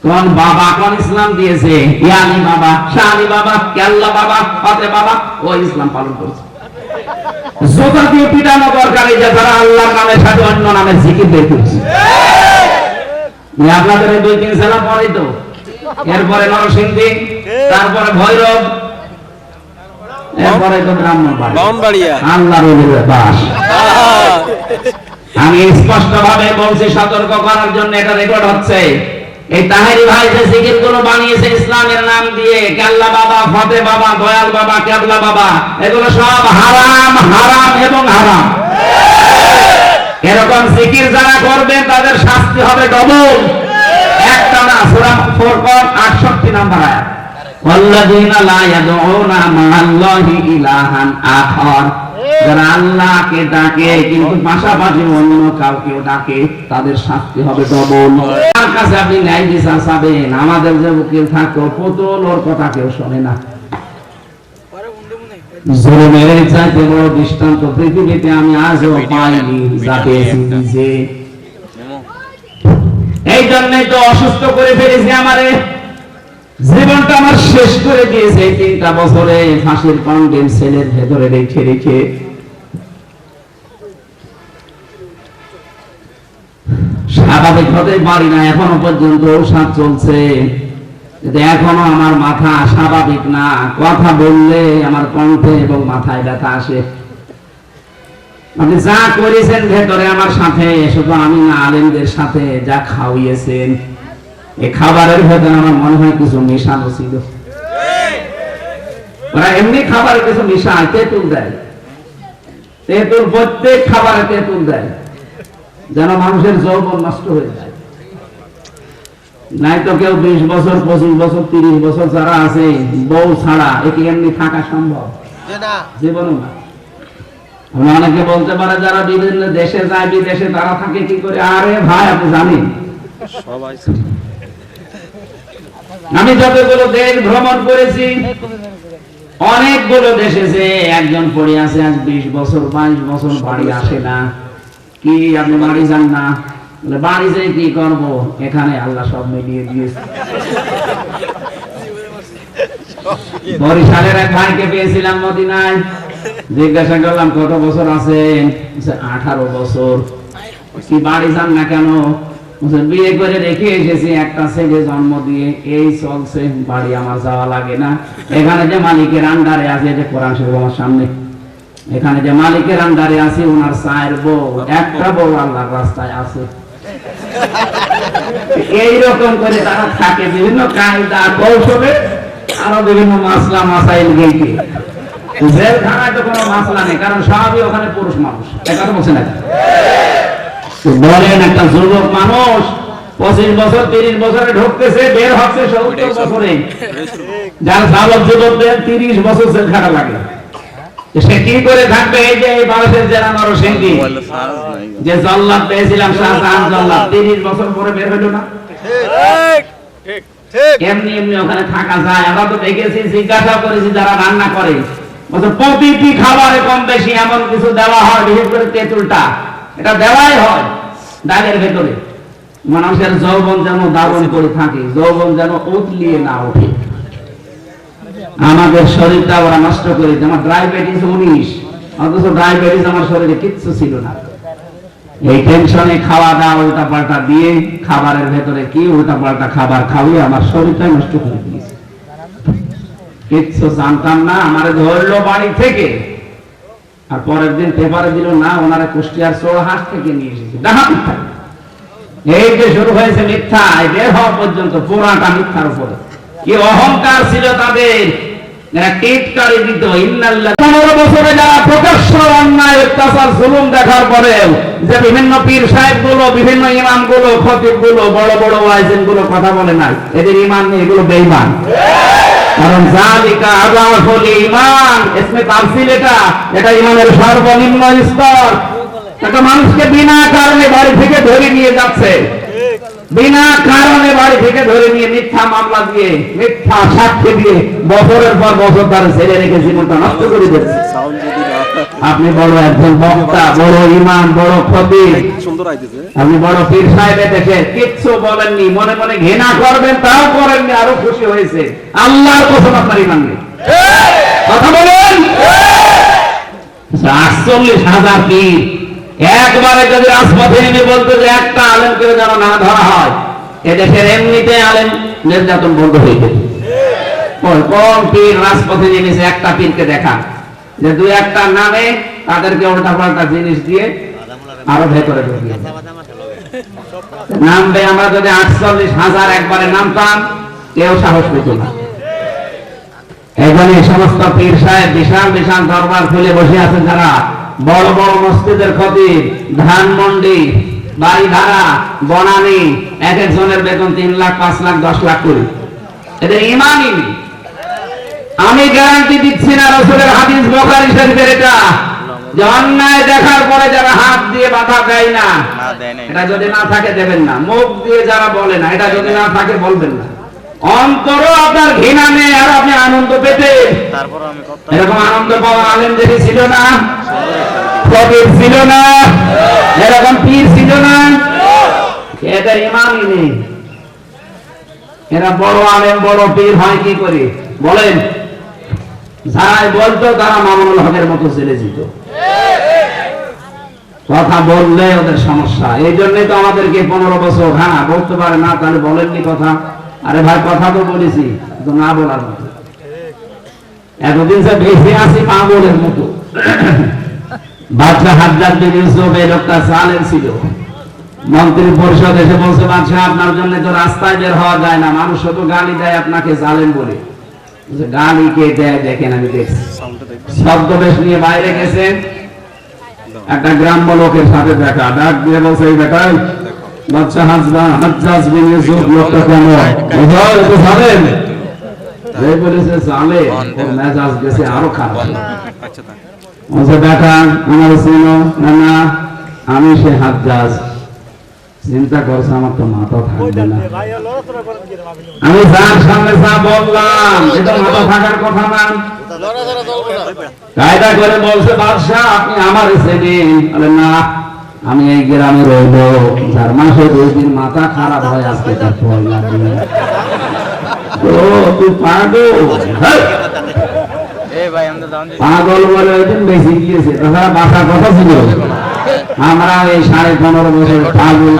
কোন বাবা কোন ইসলাম দিয়েছে? ইয়ানি বাবা, শানি বাবা, কেল্লা বাবা, ফাতে বাবা, ও ইসলাম পালন করছে। জোতা দিয়ে পিটানো দরকার এই যে যারা আল্লাহর নামের সাথে অন্য নামের জিকির বের করছে। আপনাদের এই 2-3 জেলা পরেই তো, এরপরে নরসিংদী, তারপরে ভৈরব, এরপরে তো ব্রাহ্মণবাড়িয়া। আল্লাহর ওলিদের বাস। আমি স্পষ্ট ভাবে বলছি, সতর্ক করার জন্য, এটা রেকর্ড হচ্ছে। এই তাহেরি ভাই যে জিকির গুলো বানিয়েছে ইসলামের নাম দিয়ে, কেল্লা বাবা, ফতে বাবা, দয়াল বাবা, কেবলা বাবা, এগুলো সব হারাম, হারাম এবং হারাম। এরকম জিকির যারা করবে তাদের শাস্তি হবে ডবল, একটা না। সূরা ফুরকান 68 নম্বর আয়াত, ওয়াল্লাযীনা লা ইয়াদউনা মা'আল্লাহি ইলাহান আখার, যারা আল্লাহকে ডাকে কিন্তু পাশাপাশি অন্য কাউকেও ডাকে, তাদের শাস্তি হবে ডবল। তার কাছে আপনি ন্যায় বিচার চাবেন। আমাদের যে উকিল থাকতো পুতুল, ওর কথা কেউ শোনে না। জুলুমের চাইতে বড় দৃষ্টান্ত পৃথিবীতে আমি আজও পাইনি, যা পেয়েছি নিজে। এই জন্যই তো অসুস্থ করে ফেলেছি, আমারে জীবনটা আমার শেষ করে দিয়েছে। 3টা বছরে ফাঁসির কন্ডেম সেলের ভেতরে রেখে রেখে স্বাভাবিক হতে পারি না। এখনো পর্যন্ত ঔষধ চলছে, এখনো আমার মাথা স্বাভাবিক না। কথা বললে আমার কণ্ঠে এবং মাথায় ব্যথা আসে। আপনি যা করেছেন ভেতরে আমার সাথে, শুধু আমি না, আলেমদের সাথে যা খাওয়িয়েছেন, এই খাবারের ভেতরে আমার মনে হয় কিছু মিশানো ছিল। ওরা এমনি খাবারে কিছু মিশায়, তেঁতুল দেয়, তেঁতুল, প্রত্যেক খাবারে তেঁতুল দেয়, যেন মানুষের যৌবন নষ্ট হয়ে যায়। নাই তো কেউ 20 বছর, 25 বছর, 30 বছর যারা আছে বউ ছাড়া, একে এমনি থাকা সম্ভব জীবনও না। অনেকে বলতে পারে যারা বিভিন্ন দেশে যায়, বিদেশে, তারা থাকে কি করে? আরে ভাই, আপনি জানেন, আমি যতগুলো দেশ ভ্রমণ করেছি, অনেকগুলো দেশে যে একজন পড়ে আছে আজ 20 বছর, 22 বছর, বাড়ি আসে না। কি আপনি বাড়ি যান না? বাড়ি যাই কি করবো? এখানে আল্লাহ সব মিলিয়ে দিয়েছে। বরিশালের এক ভাইকে পেয়েছিলাম মদিনায়, জিজ্ঞাসা করলাম কত বছর আছেন? 18 বছর। কি বাড়ি যান না কেন? বিয়ে করে রেখে এসেছি, একটা ছেলে জন্ম দিয়ে, এই চলছে, বাড়ি আমার যাওয়া লাগে না। এখানে যে মালিকের আন্ডারে আছে, যে কোরআন শরীফ আমার সামনে, এখানে যে মালিকের আন্ডারে আছে, ওনার 4 বউ, একটা বউ আল্লাহর রাস্তায় আছে। এইরকম করে তারা থাকে, বিভিন্ন কায়দা কৌশলে, আরো বিভিন্ন মাসলা মাসাইল গেইতে। জেলখানায় তো কোনো মাসলা নেই, কারণ সবই ওখানে পুরুষ মানুষ। এটা বলছে না? বলেন, একটা যুবক মানুষ 25 বছর, 30 বছরে ঢুকতেছে, বের হচ্ছে 70 বছরে। যার শাবক যুবকদের 30 বছর জেল খাটা লাগে, সে কি করে থাকবে? এই যে এই বাংলাদেশের জেলা নরসিংদী, যে জল্লাদ পেয়েছিলাম, শাহজাহান জল্লাদ, 30 বছর পরে বের হইল না। এমনি এমনি ওখানে থাকা যায়? আমরা তো দেখেছি, জিজ্ঞাসা করেছি যারা রান্না করে, প্রতিটি খাবারে কম বেশি এমন কিছু দেওয়া হয়, বিশেষ করে তেঁতুলটা, এটা দেওয়াই হয় ডালের ভেতরে। মানুষের যৌবন যেন দাবন করে থাকে, যৌবন যেন উতলিয়ে না ওঠে। আমাদের শরীরটা ওরা নষ্ট করে দিচ্ছে। আমার ডায়াবেটিস 19, অথচ ডায়াবেটিস আমার শরীরে কিচ্ছু ছিল না। এই টেনশনে খাওয়া দাওয়া উল্টা পাল্টা দিয়ে, খাবারের ভেতরে কি উল্টা পাল্টা খাবার খাওয়িয়ে আমার শরীরটাই নষ্ট করে দিয়েছে। কিচ্ছু জানতাম না। আমার ধরলো বাড়ি থেকে, আর পরের দিন পেপারে দিল না, ওনারা কুষ্টিয়ার চোরহাট থেকে নিয়ে এসেছে। এই যে শুরু হয়েছে মিথ্যা, বের হওয়া পর্যন্ত পুরাটা মিথ্যার উপরে। কি অহংকার ছিল তাদের, টিটকারি দিত। 15 বছরে যারা প্রকাশ্য অন্যায়, অত্যাচার, জুলুম দেখার পরেও যে বিভিন্ন পীর সাহেব গুলো, বিভিন্ন ইমাম গুলো, খতিব গুলো, বড় বড় ওয়াইজিন গুলো কথা বলে নাই, এদের ইমান নেই, এগুলো বেঈমান। কারণ জালিকা আযাফুল ঈমান, ইসমে তাফসীল, এটা ইমানের সর্বনিম্ন স্তর। একটা মানুষকে বিনা কারণে বাড়ি থেকে ধরে নিয়ে যাচ্ছে, বিনা কারণে বাড়ি থেকে ধরে নিয়ে মিথ্যা মামলা দিয়ে, মিথ্যা সাক্ষী দিয়ে বছরের পর বছর তার ছেলে রেখে জীবনটা নষ্ট করে দিচ্ছে। আপনি বড় একজন বক্তা, বড় ইমাম, বড় খতিব, আপনি বড় পীর সাহেবের দেখে কিচ্ছু বলেননি, মনে মনে ঘৃণা করবেন তাও করেননি, আরো খুশি হয়েছে। আল্লাহর কসম আপনার ইমান নেই। কথা বলেন। 48,000 পীর একবারে যদি রাজপথে নেমে বলতো যে একটা আলেমকে যেন না ধরা হয়, এদেশের এমনিতে আলেম নির্যাতন বন্ধ হয়ে যেত। কোন পীর রাজপথে নেমেছে? একটা পীরকে দেখা যে দুই একটা নামে তাদেরকে উল্টা পাল্টা জিনিস দিয়ে আরো ভেতরে ঢুকিয়ে নামবে। আমরা যদি 48,000 একবারে নামতাম, কেউ সাহস পেত না। এখন এই সমস্ত পীর সাহেব বিশাল বিশাল দরবার খুলে বসে আছেন, যারা বড় বড় মসজিদের খতিব, ধানমন্ডি, বাড়ি ভাড়া, বনানী, এক একজনের বেতন 3 লাখ, 5 লাখ, 10 লাখ করে। এদের ইমানই নেই। আমি গ্যারান্টি দিচ্ছি না, রাসূলের হাদিস বুখারী শরীফের এটা, যে অন্যায় দেখার পরে যারা হাত দিয়ে বাধা দেয় না, এটা যদি না থাকে দেবেন না। মুখ দিয়ে যারা বলে না, এটা যদি না থাকে বলবেন না। অন্তরও আপনার ঘৃণা নেই, আর আপনি আনন্দ পেতে, এরকম আনন্দ পাওয়া আলেম দেখে ছিল না, কবির ছিল না, এরকম পীর ছিল না। এদের ইমানই নেই। এরা বড় আলেম বড় পীর হয় কি করে বলেন? যারাই বলতো তারা মামুনুল হকের মতো জেলে যেত। কথা বললে ওদের সমস্যা। এই জন্যই তো আমাদেরকে 15 বছর, হ্যাঁ বলতে পারে না, তাহলে বলেননি কথা। আরে ভাই কথা তো বলেছি, তো না বলার মতো। এতদিন যে বেঁচে আছি পাগলের মতো। বাদশা হাজ্জাজ বিন ইউসুফ এই লোকটা জালেম ছিল। মন্ত্রী পরিষদ এসে বলছে, বাদশা আপনার জন্য তো রাস্তায় বের হওয়া যায় না, মানুষ তো গালি দেয় আপনাকে জালেম বলে। গালি কে দেয় দেখেন, আমি দেখছি। ছদ্মবেশ নিয়ে বাইরে গেছে, একটা গ্রাম্য লোকের সাথে দেখা, ডাক দিয়ে বলছে, এই বেটা বাদশা হাজ্জাজ বিন ইউসুফ লোকটা কেমন? তো জানেন এই বলেছে জালেম, ওর মেজাজ গেছে আরো খারাপ। বলছে বেটা আমার চিনো? না আমি সে হাজ্জাজ। চিন্তা করছে আমার তো মাথা থাকবে না। আমি যার সামনে যা বললাম এটা মাথা থাকার কথা না। কায়দা করে বলছে, বাদশাহ আপনি আমার চেনেন? বলে না, আমি এই গ্রামে রইল, যার মাসে 2 দিন মাথা খারাপ হয়, আজকে তার পয়লা দিন। তুই পাগল? পাগল বলে ওই দিন বেশি গিয়েছে, তাছাড়া বাসার কথা ছিল। আমরা এই 15.5 বছর পাগল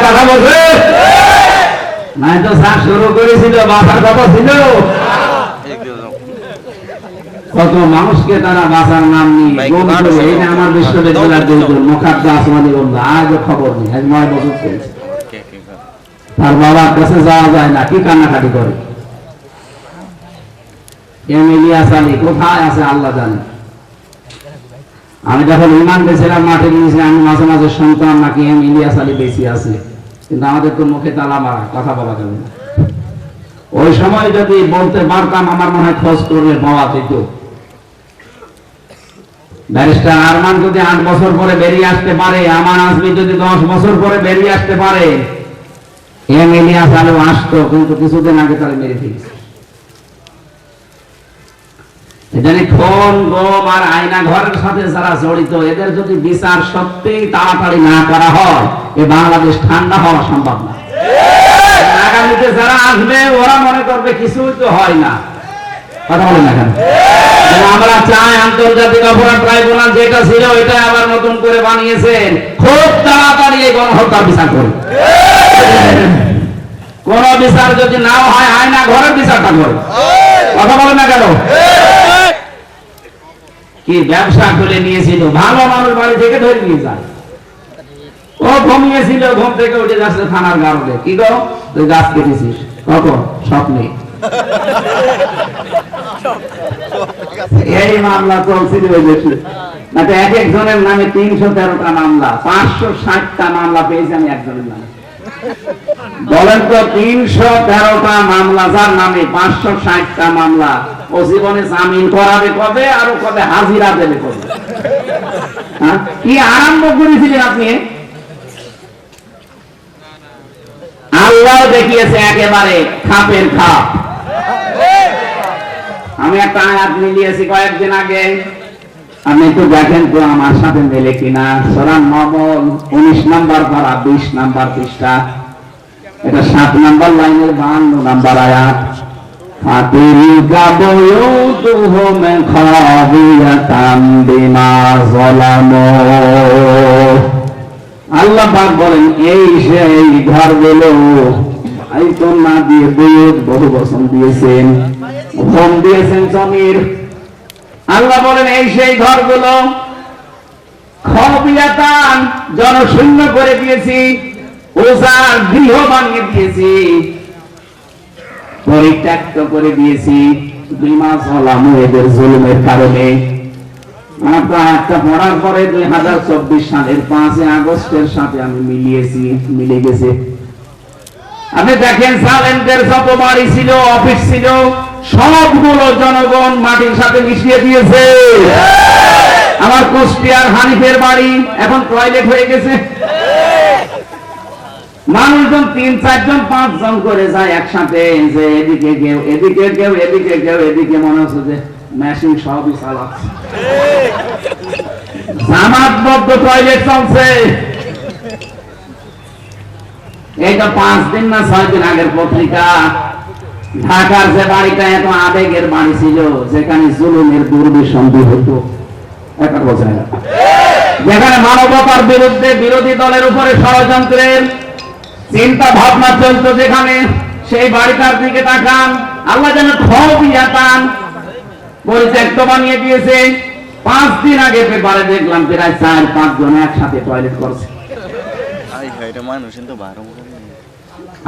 কথা বলছে নাই তো, যা শুরু করেছিল বাসার কথা ছিল। কত মানুষকে তারা বাসার নাম নিয়ে এই যে আমার বিশ্ববিদ্যালয়ের দুজন মুখাদ্দা আসমানি বন্ধু, আজও খবর নেই, আজ 9 বছর চলছে। তার বাবার কাছে যাওয়া যায় না, কি কান্নাকাটি করে। ইলিয়াস আলী কোথায় আছে আল্লাহ জানে। আমি যখন ইমান বেছিলাম মাঠে গিয়েছি, আমি মাঝে মাঝে শুনতাম নাকি ইলিয়াস আলী বেশি আছে, কিন্তু আমাদের তো মুখে তালা মারা, কথা বলা যাবে না। ওই সময় যদি বলতে পারতাম, আমার মনে হয় খোঁজ করে পাওয়া যেত। ব্যারিস্টার আরমান যদি 8 বছর পরে বেরিয়ে আসতে পারে, আমান আজমি যদি 10 বছর পরে বেরিয়ে আসতে পারে, ইলিয়াস আলী আসতো, কিন্তু কিছুদিন আগে তারা মেরে ফেলেছে। এখানে খুন, গুম আর আয়না ঘরের সাথে যারা জড়িত, এদের যদি বিচার সত্যি তাড়াতাড়ি না করা হয়, এ বাংলাদেশ ঠান্ডা হওয়া সম্ভব না। আগামীতে যারা আসবে ওরা মনে করবে কিছুই তো হয় না। কথা বলেন না কেন? আমরা চাই আন্তর্জাতিক অপরাধ ট্রাইব্যুনাল যেটা ছিল এটা আবার নতুন করে বানিয়েছেন, খুব তাড়াতাড়ি এই গণহত্যার বিচার করুন। কোন বিচার যদি নাও হয়, আয়না ঘরের বিচারটা করুন। কথা বলেন না কেন? কি ব্যবসা খুলে নিয়েছিল, ভালো মানুষ বাড়ি থেকে ধরে নিয়ে যায়। ও ঘুমিয়েছিল, ঘুম থেকে উঠে যাচ্ছে থানার গাড়লে, কি গো তুই গাছ কেটেছিস? কখন? স্বপ্নে। এই মামলা চলছিল ওই দেশে, এক একজনের নামে 313টা মামলা, 560টা মামলা পেয়েছি আমি একজনের নামে। বলেন তো 313টা মামলা, যার নামে 560টা মামলা, ও জীবনে জামিন করাবে কবে, আর কবে হাজিরা দেবে কবে? কি আরম্ভ করেছিলেন আপনি? আল্লাহ দেখিয়েছে একেবারে খাপের খাপ। আমি একটা আয়াত মিলিয়েছি কয়েকদিন আগে, আপনি একটু দেখেন তো আমার সাথে মেলে কিনা। সূরা নমল 19 নম্বর পারা 20 নম্বর পৃষ্ঠা, এটা 7 নম্বর লাইনের 52 নম্বর আয়াত। ফাতিলকা বুয়ুতুহুম খাবিয়াতাম বিমা যালামু। আল্লাহ পাক বলেন এই সেই ঘরগুলো, আইতন না দিয়ে বুয়ুত বহু বচন দিয়েছেন, হোম দিয়েছেন জমির। আল্লাহ বলেন এই সেই ঘরগুলো খাবিয়াতান জনশূন্য করে দিয়েছি, ওজার গৃহ বানিয়ে দিয়েছি, পরিত্যক্ত করে দিয়েছি, বিমা যালামু এদের জুলুমের কারণে। একটা পড়ার পরে 2024 সালের 5 আগস্টের সাথে আমি মিলিয়েছি, মিলে গেছে। আপনি দেখেন সালেন্টের যত বাড়ি ছিল, অফিস ছিল, সবগুলো জনগণ মাটির সাথে মিশিয়ে দিয়েছে। আমার কুষ্টিয়ার হানিফের বাড়ি এখন টয়লেট হয়ে গেছে। মানুষজন 3-4 জন 5 জন করে যায় একসাথে, যে এদিকে কেউ এদিকে কেউ এদিকে কেউ এদিকে, মনে হচ্ছে যে মেশিন সবই চালাচ্ছে, জামাতবদ্ধ টয়লেট চলছে। এইটা 5 দিন না 6 দিন আগের পত্রিকা। ঢাকার যে বাড়িটা এত আবেগের বাড়ি ছিল, যেখানে জুলুমের দুর্বিসন্ধি হতো, একটা বোঝায় না, যেখানে মানবতার বিরুদ্ধে বিরোধী দলের উপরে ষড়যন্ত্রের চিন্তা ভাবনা চলতো, যেখানে সেই বাড়িটার দিকে তাকান, আল্লাহ যেন খাবিয়াতান পরিত্যক্ত বানিয়ে দিয়েছে। 5 দিন আগে পেপারে দেখলাম প্রায় 4-5 জন একসাথে টয়লেট করছে।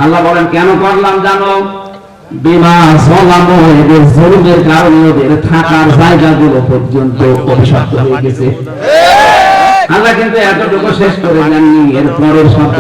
আল্লাহ বলেন কেন করলাম জানো? বিমা যালামু এদের জুলুমের কারণে ওদের থাকার জায়গাগুলো পর্যন্ত অভিশপ্ত হয়ে গেছে। আল্লাহ কিন্তু এতটুকু শেষ করে যাননি, এর পরের সব